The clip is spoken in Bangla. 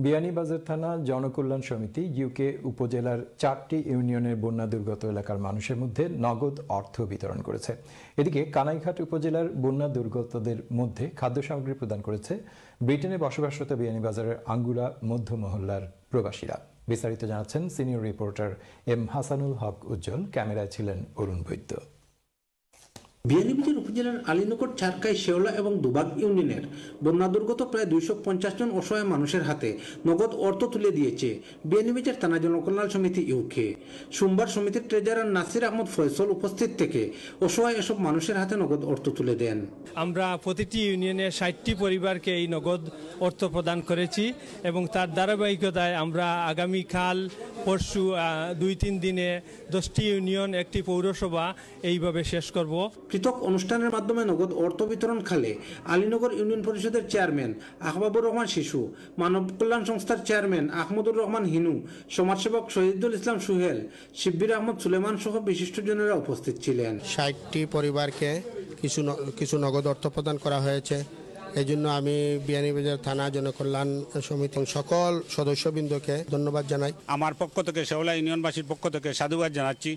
বিয়ানীবাজার থানা জনকল্যাণ সমিতি ইউকে উপজেলার 4টি ইউনিয়নের বন্যা দুর্গত এলাকার মানুষের মধ্যে নগদ অর্থ বিতরণ করেছে। এদিকে কানাইঘাট উপজেলার বন্যা দুর্গতদের মধ্যে খাদ্য সামগ্রী প্রদান করেছে ব্রিটেনে বসবাসরত বিয়ানীবাজারের আঙ্গুরা মধ্য মহল্লার প্রবাসীরা। বিস্তারিত জানাচ্ছেন সিনিয়র রিপোর্টার এম হাসানুল হক উজ্জ্বল। ক্যামেরায় ছিলেন অরুণ বৈদ্য। বিয়ানীবাজার উপজেলার আলীনগর, চারকাই, শেওলা এবং দুবাগ ইউনিয়নের বন্যা দুর্গত প্রায় 250 জন অসহায় মানুষের হাতে নগদ অর্থ তুলে দিয়েছে বিয়ানীবাজার থানা জনকল্যাণ সমিতি ইউকে। সোমবার সমিতির ট্রেজারার নাসির আহমদ ফয়সল উপস্থিত থেকে অসহায় এসব মানুষের হাতে নগদ অর্থ তুলে দেন। আমরা প্রতিটি ইউনিয়নের 60টি পরিবারকে এই নগদ অর্থ প্রদান করেছি এবং তার ধারাবাহিকতায় আমরা আগামীকাল পরশু 2-3 দিনে 10টি ইউনিয়ন, একটি পৌরসভা এইভাবে শেষ করব। পৃথক অনুষ্ঠানের মাধ্যমে নগদ অর্থ বিতরণ খালে আলীনগর ইউনিয়ন পরিষদের চেয়ারম্যান আহবাবুর রহমান শিশু, মানব কল্যাণ সংস্থার চেয়ারম্যান আহমদুর রহমান হিনু, সমাজসেবক শহীদুল ইসলাম সুহেল, শিব্বির আহমদ সুলেমান সহ বিশিষ্টজনেরা উপস্থিত ছিলেন। 60টি পরিবারকে কিছু নগদ অর্থ প্রদান করা হয়েছে। এই জন্য আমি বিয়ানীবাজার থানা জনকল্যাণ সমিতির সকল সদস্যবৃন্দকে ধন্যবাদ জানাই। আমার পক্ষ থেকে, শেওলা ইউনিয়নবাসীর পক্ষ থেকে সাধুবাদ জানাচ্ছি।